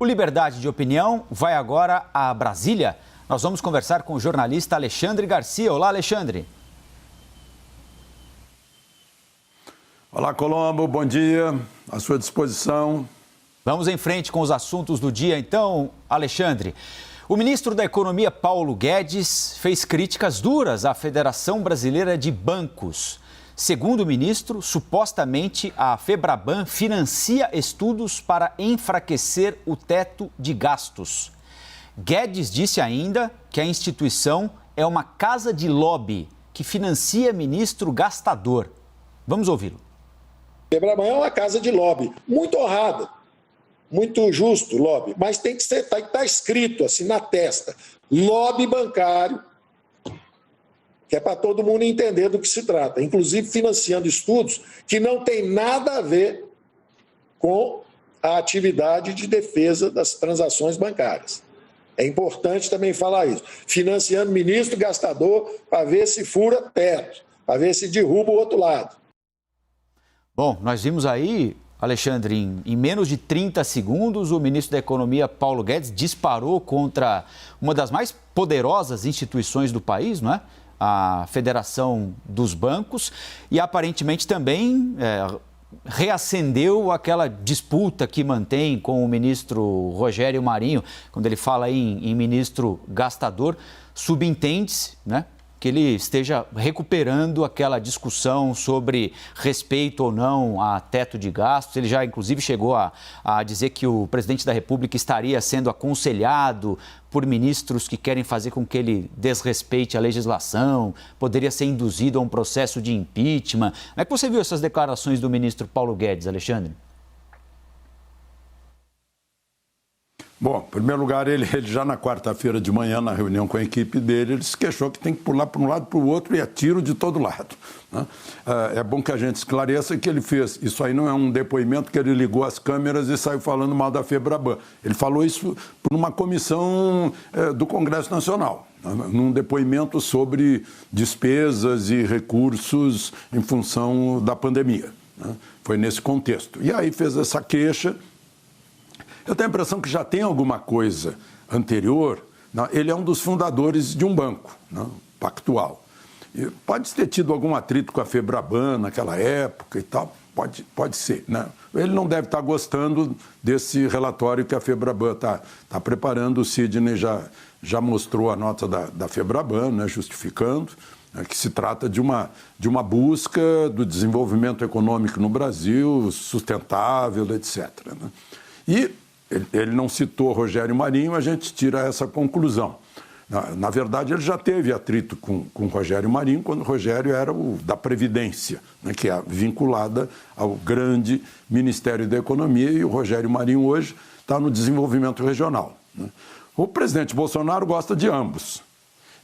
O Liberdade de Opinião vai agora a Brasília. Nós vamos conversar com o jornalista Alexandre Garcia. Olá, Alexandre. Olá, Colombo, bom dia, à sua disposição. Vamos em frente com os assuntos do dia, então, Alexandre. O ministro da Economia, Paulo Guedes, fez críticas duras à Federação Brasileira de Bancos. Segundo o ministro, supostamente a Febraban financia estudos para enfraquecer o teto de gastos. Guedes disse ainda que a instituição é uma casa de lobby que financia ministro gastador. Vamos ouvi-lo. Febraban é uma casa de lobby, muito honrada, muito justo lobby, mas tem que estar escrito assim na testa, lobby bancário, que é para todo mundo entender do que se trata, inclusive financiando estudos que não tem nada a ver com a atividade de defesa das transações bancárias. É importante também falar isso. Financiando ministro gastador para ver se fura teto, para ver se derruba o outro lado. Bom, nós vimos aí, Alexandre, em menos de 30 segundos, o ministro da Economia, Paulo Guedes, disparou contra uma das mais poderosas instituições do país, não é? A Federação dos Bancos, e aparentemente também reacendeu aquela disputa que mantém com o ministro Rogério Marinho, quando ele fala em ministro gastador, subentende-se, né, que ele esteja recuperando aquela discussão sobre respeito ou não a teto de gastos. Ele já, inclusive, chegou a dizer que o presidente da República estaria sendo aconselhado por ministros que querem fazer com que ele desrespeite a legislação, poderia ser induzido a um processo de impeachment. Como é que você viu essas declarações do ministro Paulo Guedes, Alexandre? Bom, em primeiro lugar, ele já na quarta-feira de manhã, na reunião com a equipe dele, ele se queixou que tem que pular para um lado para o outro e é tiro de todo lado, né? É bom que a gente esclareça que ele fez. Isso aí não é um depoimento que ele ligou as câmeras e saiu falando mal da Febraban. Ele falou isso por uma comissão do Congresso Nacional, né? Num depoimento sobre despesas e recursos em função da pandemia, né? Foi nesse contexto. E aí fez essa queixa. Eu tenho a impressão que já tem alguma coisa anterior, né? Ele é um dos fundadores de um banco, né? Pactual. E pode ter tido algum atrito com a Febraban naquela época e tal, pode ser, né? Ele não deve estar gostando desse relatório que a Febraban está preparando. O Sidney já mostrou a nota da Febraban, né? Justificando, né? Que se trata de uma busca do desenvolvimento econômico no Brasil, sustentável, etc., né? E ele não citou Rogério Marinho, a gente tira essa conclusão. Na verdade, ele já teve atrito com Rogério Marinho, quando o Rogério era o da Previdência, né, que é vinculada ao grande Ministério da Economia, e o Rogério Marinho hoje está no desenvolvimento regional, né? O presidente Bolsonaro gosta de ambos,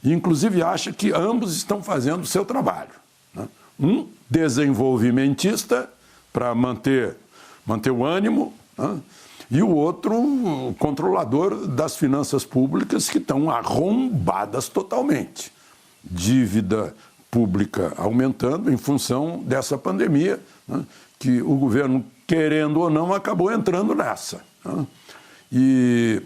e inclusive acha que ambos estão fazendo o seu trabalho, né? Um desenvolvimentista para manter o ânimo, né? E o outro, controlador das finanças públicas, que estão arrombadas totalmente. Dívida pública aumentando em função dessa pandemia, né, que o governo, querendo ou não, acabou entrando nessa, né? E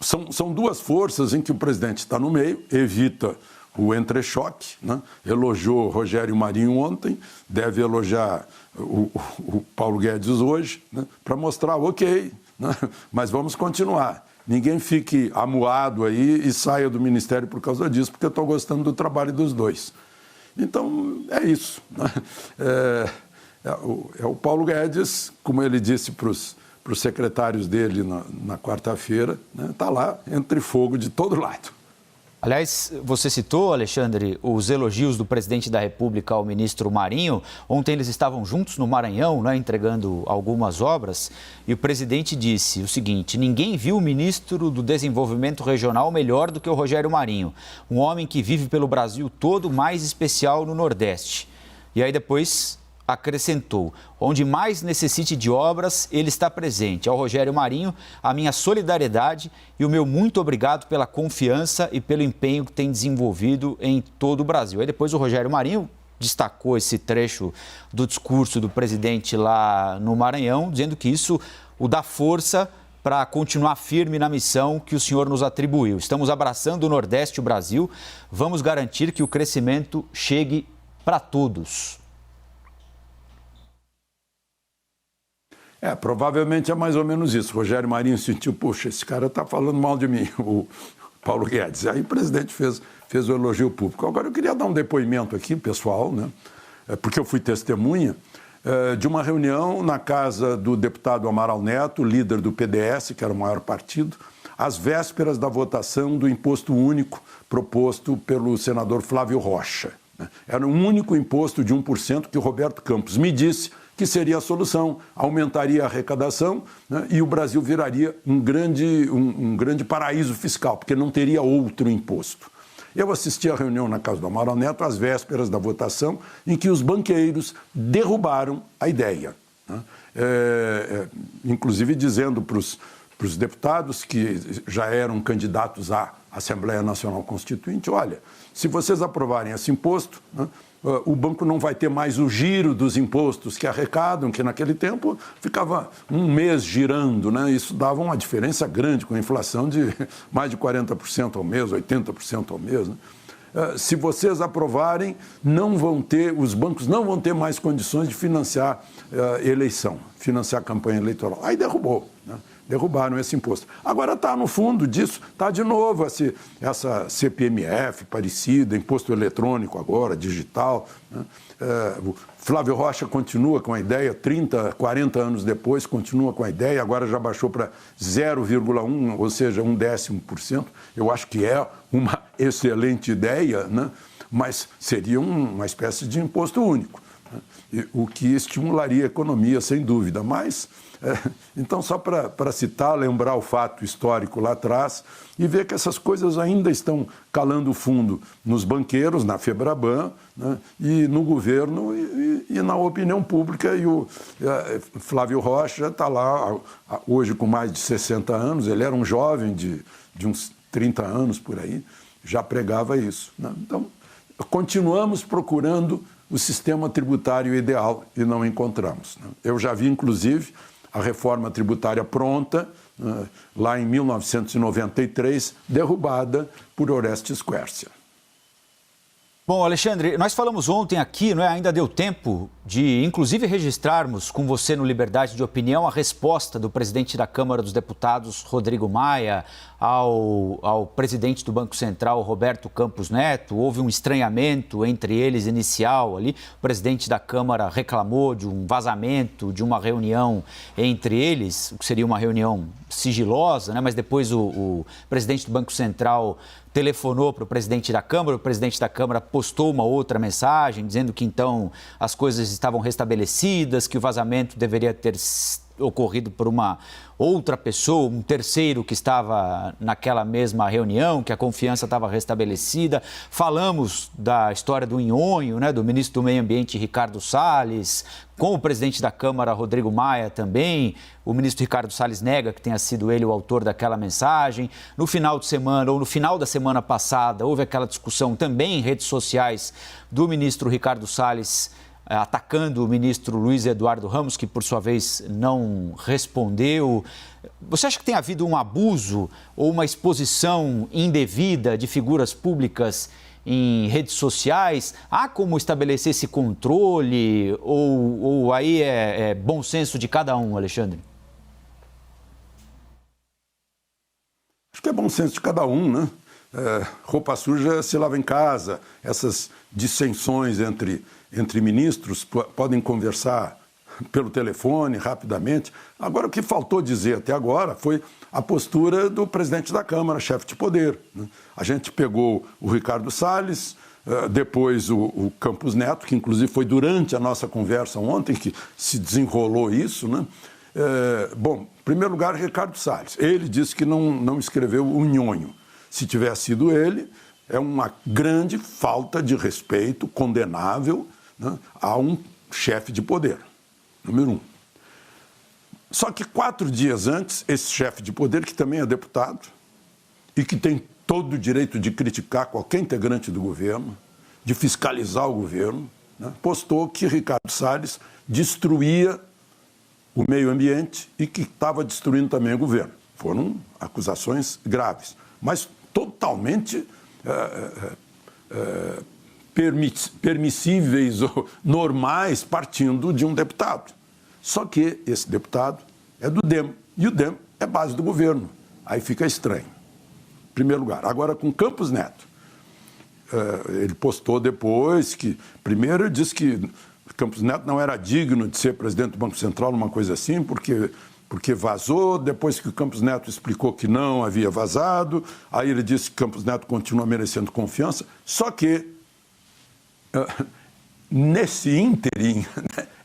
são duas forças em que o presidente está no meio, evita o entrechoque, né? Elogiou Rogério Marinho ontem, deve elogiar o Paulo Guedes hoje, né? Para mostrar, ok, né? Mas vamos continuar. Ninguém fique amuado aí e saia do ministério por causa disso, porque eu estou gostando do trabalho dos dois. Então, é isso, né? É o Paulo Guedes, como ele disse para os secretários dele na quarta-feira, né? Está lá entre fogo de todo lado. Aliás, você citou, Alexandre, os elogios do presidente da República ao ministro Marinho. Ontem eles estavam juntos no Maranhão, né, entregando algumas obras, e o presidente disse o seguinte: ninguém viu o ministro do Desenvolvimento Regional melhor do que o Rogério Marinho, um homem que vive pelo Brasil todo, mais especial no Nordeste. E aí depois acrescentou: onde mais necessite de obras, ele está presente. Ao Rogério Marinho, a minha solidariedade e o meu muito obrigado pela confiança e pelo empenho que tem desenvolvido em todo o Brasil. Aí depois o Rogério Marinho destacou esse trecho do discurso do presidente lá no Maranhão, dizendo que isso o da força para continuar firme na missão que o senhor nos atribuiu. Estamos abraçando o Nordeste e o Brasil. Vamos garantir que o crescimento chegue para todos. Provavelmente é mais ou menos isso. Rogério Marinho sentiu, puxa, esse cara está falando mal de mim, o Paulo Guedes. Aí o presidente fez o elogio público. Agora eu queria dar um depoimento aqui, pessoal, né? Porque eu fui testemunha de uma reunião na casa do deputado Amaral Neto, líder do PDS, que era o maior partido, às vésperas da votação do imposto único proposto pelo senador Flávio Rocha. Era um único imposto de 1% que o Roberto Campos me disse que seria a solução, aumentaria a arrecadação, né, e o Brasil viraria um grande paraíso fiscal, porque não teria outro imposto. Eu assisti à reunião na casa do Amaral Neto às vésperas da votação, em que os banqueiros derrubaram a ideia, né? Inclusive dizendo para os deputados que já eram candidatos à Assembleia Nacional Constituinte, olha, se vocês aprovarem esse imposto, né, o banco não vai ter mais o giro dos impostos que arrecadam, que naquele tempo ficava um mês girando, né? Isso dava uma diferença grande com a inflação de mais de 40% ao mês, 80% ao mês, né? Se vocês aprovarem, os bancos não vão ter mais condições de financiar eleição, financiar campanha eleitoral. Aí derrubou, né? Derrubaram esse imposto. Agora está no fundo disso, está de novo essa CPMF parecida, imposto eletrônico agora, digital, né? O Flávio Rocha continua com a ideia, 30, 40 anos depois, continua com a ideia, agora já baixou para 0,1%, ou seja, 0,1%. Eu acho que é uma excelente ideia, né? Mas seria uma espécie de imposto único, né? O que estimularia a economia, sem dúvida, mas... Então, só para citar, lembrar o fato histórico lá atrás e ver que essas coisas ainda estão calando fundo nos banqueiros, na Febraban, né, e no governo e na opinião pública. E o Flávio Rocha está lá hoje com mais de 60 anos, ele era um jovem de uns 30 anos por aí, já pregava isso, né? Então, continuamos procurando o sistema tributário ideal e não encontramos, né? Eu já vi, inclusive, a reforma tributária pronta, lá em 1993, derrubada por Orestes Quercia. Bom, Alexandre, nós falamos ontem aqui, não é? Ainda deu tempo de, inclusive, registrarmos com você no Liberdade de Opinião a resposta do presidente da Câmara dos Deputados, Rodrigo Maia, ao presidente do Banco Central, Roberto Campos Neto. Houve um estranhamento entre eles inicial ali. O presidente da Câmara reclamou de um vazamento, de uma reunião entre eles, o que seria uma reunião sigilosa, né? Mas depois o presidente do Banco Central telefonou para o presidente da Câmara postou uma outra mensagem dizendo que então as coisas estavam restabelecidas, que o vazamento deveria ter ocorrido por uma outra pessoa, um terceiro que estava naquela mesma reunião, que a confiança estava restabelecida. Falamos da história do Nhonho, né, do ministro do Meio Ambiente, Ricardo Salles, com o presidente da Câmara, Rodrigo Maia, também. O ministro Ricardo Salles nega que tenha sido ele o autor daquela mensagem. No final de semana, ou no final da semana passada, houve aquela discussão também em redes sociais do ministro Ricardo Salles atacando o ministro Luiz Eduardo Ramos, que por sua vez não respondeu. Você acha que tem havido um abuso ou uma exposição indevida de figuras públicas em redes sociais? Há como estabelecer esse controle ou aí é bom senso de cada um, Alexandre? Acho que é bom senso de cada um, né? Roupa suja se lava em casa, essas dissensões entre ministros podem conversar pelo telefone rapidamente. Agora, o que faltou dizer até agora foi a postura do presidente da Câmara, chefe de poder, né? A gente pegou o Ricardo Salles, depois o Campos Neto, que inclusive foi durante a nossa conversa ontem que se desenrolou isso, né? Bom, em primeiro lugar, Ricardo Salles. Ele disse que não escreveu o Nhonho. Se tivesse sido ele, é uma grande falta de respeito, condenável, né, a um chefe de poder, número um. Só que 4 dias antes, esse chefe de poder, que também é deputado e que tem todo o direito de criticar qualquer integrante do governo, de fiscalizar o governo, né, postou que Ricardo Salles destruía o meio ambiente e que estava destruindo também o governo. Foram acusações graves, mas totalmente permissíveis ou normais partindo de um deputado. Só que esse deputado é do DEM e o DEM é base do governo. Aí fica estranho, em primeiro lugar. Agora, com Campos Neto, ele postou depois que, primeiro ele disse que Campos Neto não era digno de ser presidente do Banco Central, uma coisa assim, porque vazou. Depois que o Campos Neto explicou que não havia vazado, aí ele disse que Campos Neto continua merecendo confiança. Só que, nesse ínterim,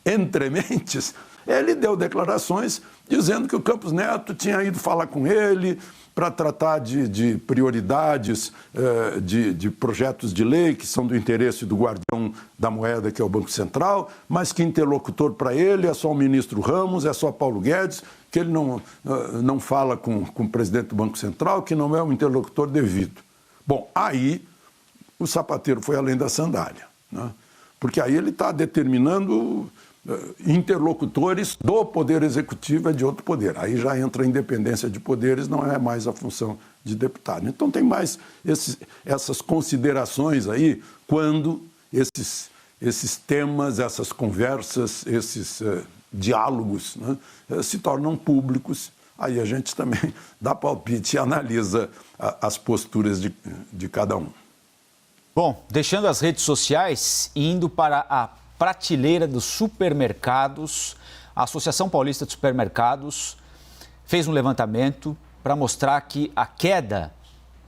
entre mentes, ele deu declarações dizendo que o Campos Neto tinha ido falar com ele para tratar de prioridades, de projetos de lei que são do interesse do guardião da moeda, que é o Banco Central, mas que interlocutor para ele é só o ministro Ramos, é só Paulo Guedes, que ele não fala com o presidente do Banco Central, que não é um interlocutor devido. Bom, aí o sapateiro foi além da sandália, né? Porque aí ele está determinando interlocutores do Poder Executivo e de outro poder. Aí já entra a independência de poderes, não é mais a função de deputado. Então tem mais essas considerações aí quando esses temas, essas conversas, esses diálogos, né, se tornam públicos. Aí a gente também dá palpite e analisa as posturas de cada um. Bom, deixando as redes sociais e indo para a prateleira dos supermercados, a Associação Paulista de Supermercados fez um levantamento para mostrar que a queda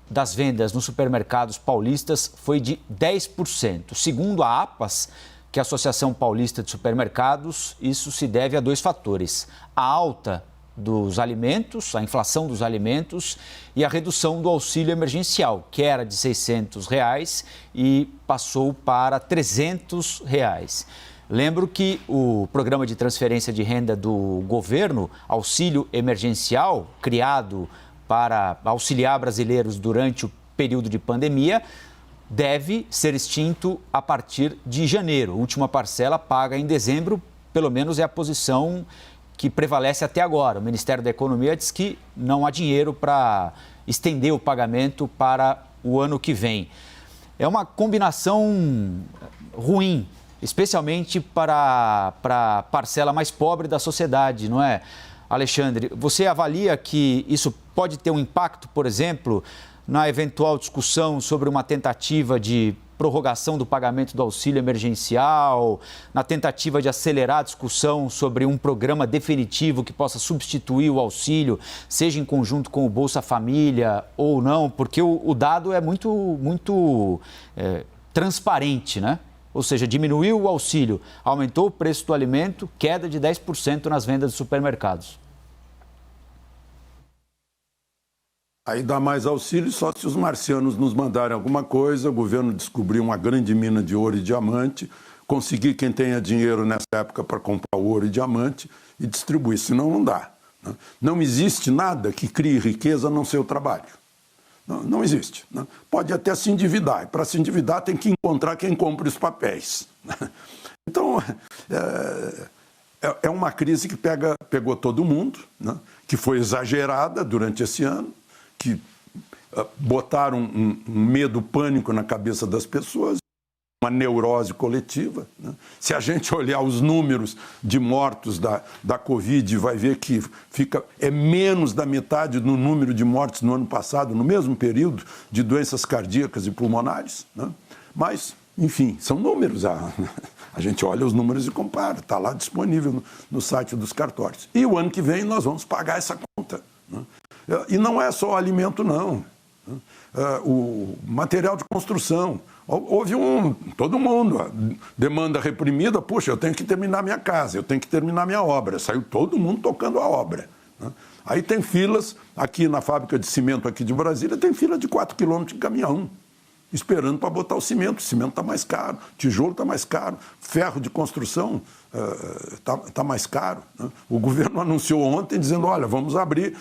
das vendas nos supermercados paulistas foi de 10%. Segundo a APAS, que é a Associação Paulista de Supermercados, isso se deve a dois fatores: a alta dos alimentos, a inflação dos alimentos e a redução do auxílio emergencial, que era de R$ 600 e passou para R$ 300. Lembro que o programa de transferência de renda do governo, auxílio emergencial, criado para auxiliar brasileiros durante o período de pandemia, deve ser extinto a partir de janeiro. A última parcela paga em dezembro, pelo menos é a posição que prevalece até agora. O Ministério da Economia diz que não há dinheiro para estender o pagamento para o ano que vem. É uma combinação ruim, especialmente para a parcela mais pobre da sociedade, não é, Alexandre? Você avalia que isso pode ter um impacto, por exemplo, na eventual discussão sobre uma tentativa de prorrogação do pagamento do auxílio emergencial, na tentativa de acelerar a discussão sobre um programa definitivo que possa substituir o auxílio, seja em conjunto com o Bolsa Família ou não, porque o dado é muito transparente, né? Ou seja, diminuiu o auxílio, aumentou o preço do alimento, queda de 10% nas vendas de supermercados. Aí dá mais auxílio só se os marcianos nos mandarem alguma coisa, o governo descobrir uma grande mina de ouro e diamante, conseguir quem tenha dinheiro nessa época para comprar ouro e diamante e distribuir, senão não dá, né? Não existe nada que crie riqueza a não ser o trabalho. Não existe, né? Pode até se endividar, e para se endividar tem que encontrar quem compre os papéis, né? Então, é uma crise que pegou todo mundo, né? Que foi exagerada durante esse ano, que botaram um medo, pânico na cabeça das pessoas, uma neurose coletiva, né? Se a gente olhar os números de mortos da Covid, vai ver que é menos da metade do número de mortes no ano passado, no mesmo período, de doenças cardíacas e pulmonares, né? Mas, enfim, são números. A gente olha os números e compara, está lá disponível no site dos cartórios. E o ano que vem nós vamos pagar essa conta, né? E não é só o alimento, não. O material de construção. Houve todo mundo, demanda reprimida, puxa, eu tenho que terminar minha casa, eu tenho que terminar minha obra. Saiu todo mundo tocando a obra, né? Aí tem filas, aqui na fábrica de cimento aqui de Brasília, tem fila de 4 quilômetros de caminhão, esperando para botar o cimento está mais caro, tijolo está mais caro, ferro de construção está mais caro, né? O governo anunciou ontem dizendo, olha, vamos abrir,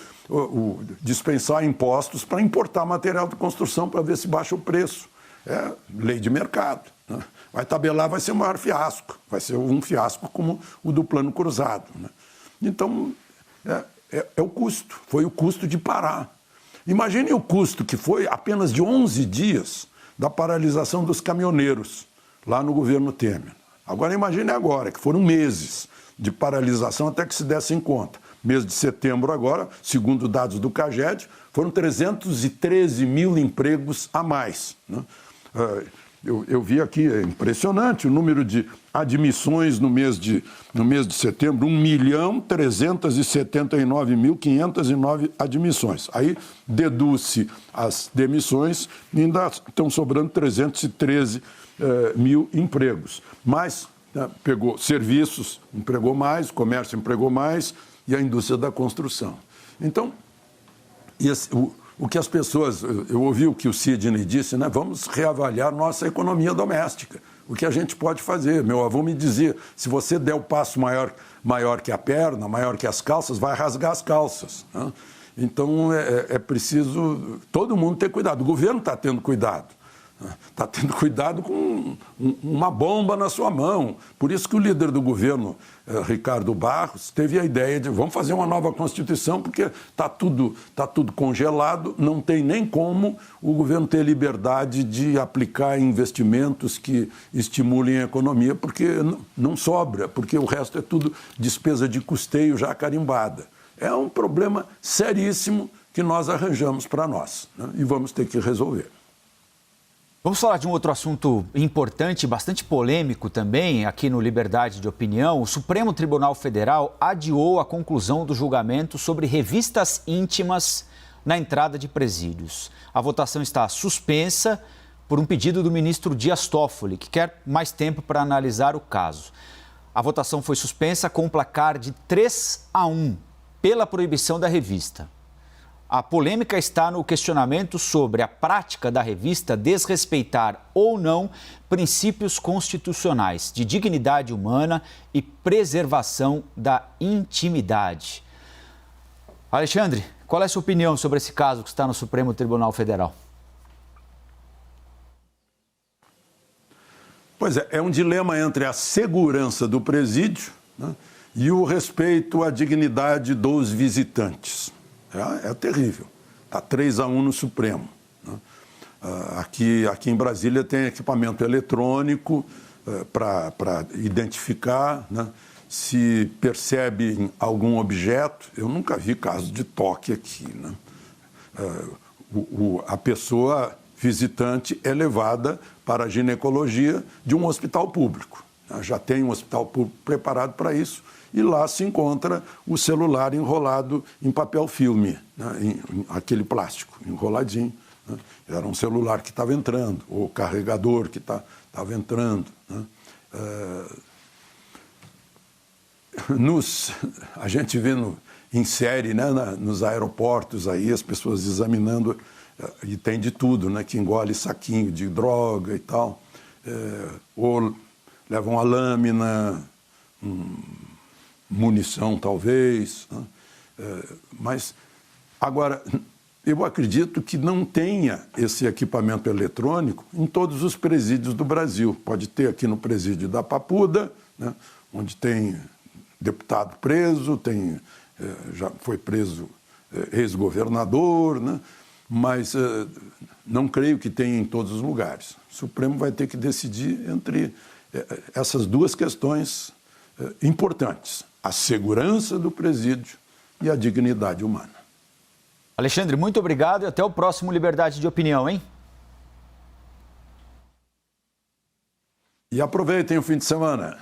dispensar impostos para importar material de construção para ver se baixa o preço. É lei de mercado, né? Vai tabelar, vai ser o maior fiasco, vai ser um fiasco como o do Plano Cruzado, né? Então, é o custo, foi o custo de parar. Imagine o custo que foi apenas de 11 dias da paralisação dos caminhoneiros lá no governo Temer. Agora imagine agora, que foram meses de paralisação até que se dessem conta. Mês de setembro agora, segundo dados do CAGED, foram 313 mil empregos a mais, né? Eu vi aqui, é impressionante o número de admissões no mês de setembro, 1.379.509 admissões. Aí deduz-se as demissões e ainda estão sobrando 313 mil empregos. Mas pegou serviços, empregou mais, comércio empregou mais e a indústria da construção. Então, o que as pessoas... Eu ouvi o que o Sidney disse, né? Vamos reavaliar nossa economia doméstica. O que a gente pode fazer? Meu avô me dizia, se você der o passo maior que a perna, maior que as calças, vai rasgar as calças, né? Então, é preciso todo mundo ter cuidado. O governo está tendo cuidado. Está tendo cuidado com uma bomba na sua mão. Por isso que o líder do governo, Ricardo Barros, teve a ideia de vamos fazer uma nova Constituição, porque está tudo congelado, não tem nem como o governo ter liberdade de aplicar investimentos que estimulem a economia, porque não sobra, porque o resto é tudo despesa de custeio já carimbada. É um problema seríssimo que nós arranjamos para nós, né? E vamos ter que resolver. Vamos falar de um outro assunto importante, bastante polêmico também, aqui no Liberdade de Opinião. O Supremo Tribunal Federal adiou a conclusão do julgamento sobre revistas íntimas na entrada de presídios. A votação está suspensa por um pedido do ministro Dias Toffoli, que quer mais tempo para analisar o caso. A votação foi suspensa com um placar de 3-1 pela proibição da revista. A polêmica está no questionamento sobre a prática da revista desrespeitar ou não princípios constitucionais de dignidade humana e preservação da intimidade. Alexandre, qual é a sua opinião sobre esse caso que está no Supremo Tribunal Federal? Pois é um dilema entre a segurança do presídio, né, e o respeito à dignidade dos visitantes. É terrível. Está 3-1 no Supremo, né? Aqui em Brasília tem equipamento eletrônico para identificar, né, se percebe algum objeto. Eu nunca vi caso de toque aqui, né? A pessoa visitante é levada para a ginecologia de um hospital público. Já tem um hospital público preparado para isso. E lá se encontra o celular enrolado em papel filme, né, em aquele plástico, enroladinho, né? Era um celular que estava entrando, ou carregador que estava entrando, né? A gente vê em série, né, nos aeroportos, aí, as pessoas examinando, e tem de tudo, né, que engole saquinho de droga e tal, ou levam a lâmina, munição talvez, né? Mas agora eu acredito que não tenha esse equipamento eletrônico em todos os presídios do Brasil. Pode ter aqui no presídio da Papuda, né, onde tem deputado preso, já foi preso ex-governador, né, mas não creio que tenha em todos os lugares. O Supremo vai ter que decidir entre essas duas questões importantes: a segurança do presídio e a dignidade humana. Alexandre, muito obrigado e até o próximo Liberdade de Opinião, hein? E aproveitem o fim de semana.